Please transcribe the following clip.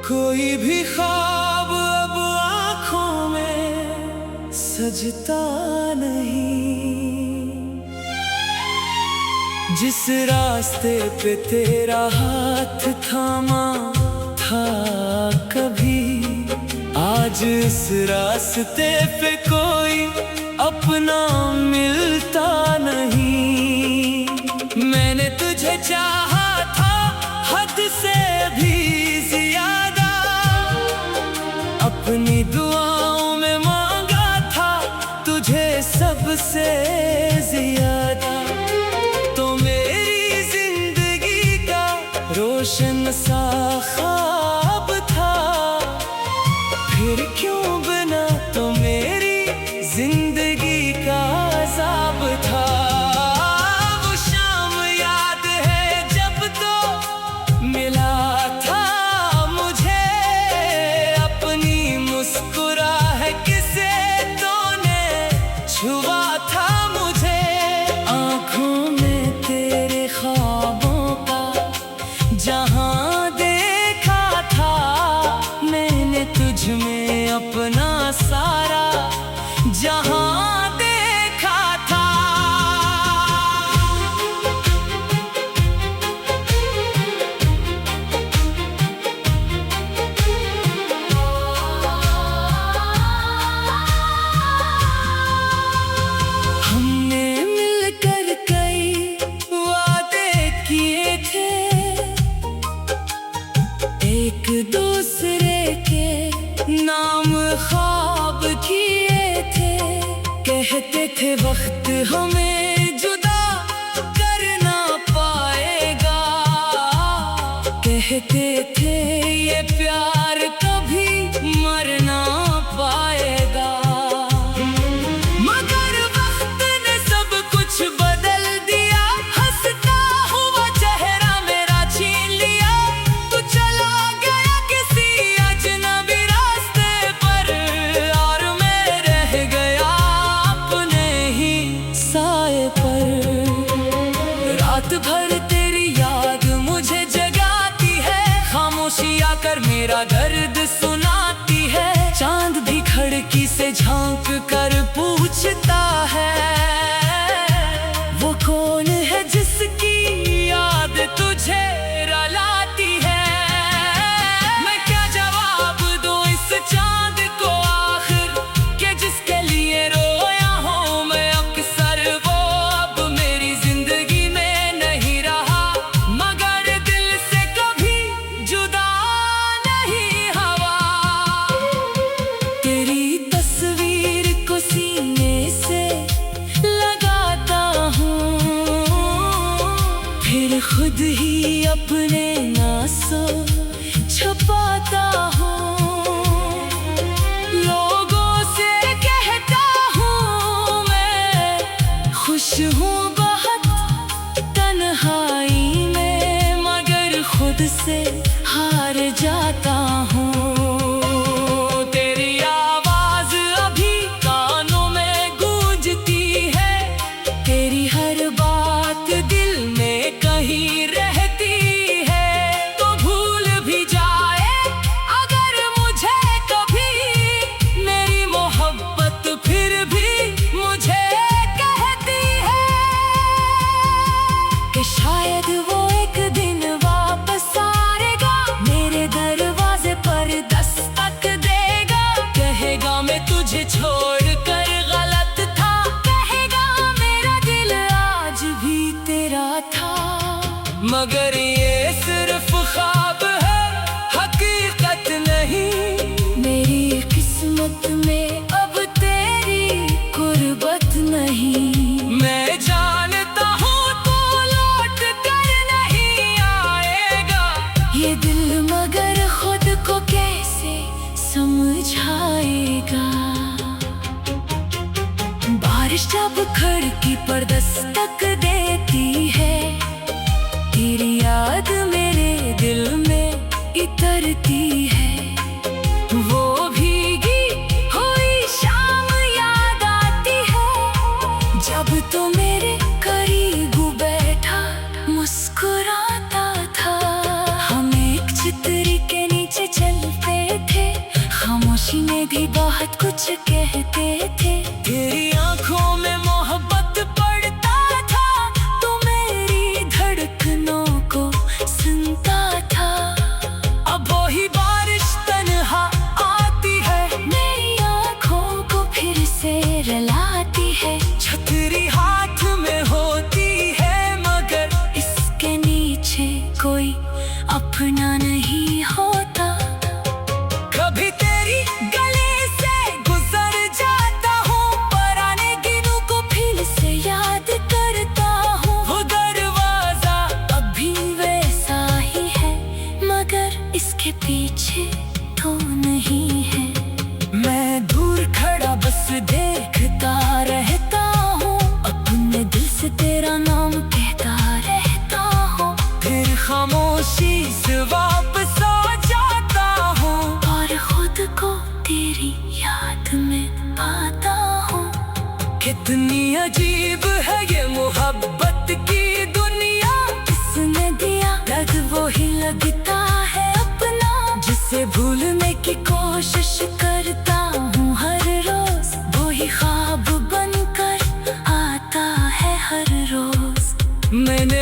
कोई भी ख्वाब अब आँखों में सजता नहीं। जिस रास्ते पे तेरा हाथ थामा था कभी, आज इस रास्ते पे कोई अपना मिलता नहीं। मैंने तुझे चाहा था हद से भी ज्यादा, अपनी दुआओं में मांगा था तुझे सबसे ज्यादा। तो मेरी जिंदगी का रोशन सा ख्वाब था, फिर क्यों बना तो मेरी जिंदगी का अज़ाब था। वो शाम याद है जब तो मिला था मुझे, अपनी मुस्कुराहट से तूने छुआ था मुझे। आँखों में तेरे ख्वाबों का जहां देखा था, मैंने तुझ में अपना सारा जहां देखा था। हमने मिलकर कई वादे किए थे, एक दूसरे के नाम ख्वाब किए थे। कहते थे वक्त हमें जुदा करना पाएगा, कहते थे ये प्यार कभी मर ना पाएगा। मगर वक्त ने सब कुछ बदल दिया, हंसता हुआ चेहरा मेरा छीन लिया। तू चला गया किसी अजनबी रास्ते पर, और मैं रह गया अपने ही साए पर। रात भर तेरी याद मुझे जगाती है, खामोशी आकर मेरा दर्द सुनाती है। चांद भी खिड़की से झांक कर पूछता है, वो कौन है जिसकी याद तुझे रुलाती है। मैं क्या जवाब दूं इस चांद को आखिर, कि जिसके लिए रोया हूं मैं अक्सर। वो अब मेरी जिंदगी में नहीं रहा, मगर दिल से कभी जुदा नहीं हवा। तेरी तस्वीर को सीने से लगाता हूँ, फिर खुद ही अपने नासों छुपाता हूँ। लोगों से कहता हूँ मैं खुश हूँ बहुत तन्हाई में, मगर खुद से हार जाता हूँ। तेरी आवाज अभी कानों में गूंजती है, तेरी हर बात दिल में कहीं रहती है। तो भूल भी जाए अगर मुझे कभी, मेरी मोहब्बत फिर भी मुझे कहती है कि शायद वो एक दिन वापस आएगा, मेरे दरवाजे पर दस्तक देगा। कहेगा मैं तुझे छोड़कर गलत था, कहेगा मेरा दिल आज भी तेरा था। मगर ये सिर्फ ख्वाब है, हकीकत नहीं। मेरी किस्मत में अब तेरी गुर्बत नहीं। मैं जानता हूँ तू लौट कर नहीं आएगा, ये दिल मगर खुद को कैसे समझाएगा। बारिश जब खिड़की पर दस्तक देती है, तेरी याद मेरे दिल में इतरती है। वो भीगी हुई शाम याद आती है, जब तो मेरे करीब बैठा मुस्कुराता था। हम एक छतरी के नीचे चल आज कहते थे। तेरी आंखों में मोहब्बत पड़ता था, तो मेरी धड़कनों को सुनता था। अब वही बारिश तन्हा आती है, मेरी आंखों को फिर से रुलाती है। छतरी हाथ में होती है, मगर इसके नीचे कोई अपना नहीं होता। कभी तेरी गली से गुजर जाता हूँ, पुराने दिनों को फिर से याद करता हूँ। वो दरवाजा अभी वैसा ही है, मगर इसके पीछे तो नहीं है। मैं दूर खड़ा बस देखता रहता हूँ, अपने दिल से तेरा नाम कहता रहता हूँ। फिर खामोशी से वापस आ जाता हूँ, और खुद को तेरी याद में पाता हूँ। कितनी अजीब है ये मोहब्बत की दुनिया, किसने दिया लग वो ही लगता है अपना। जिसे भूलने की कोशिश करता हूँ हर रोज, वो ही ख्वाब बनकर आता है हर रोज। मैंने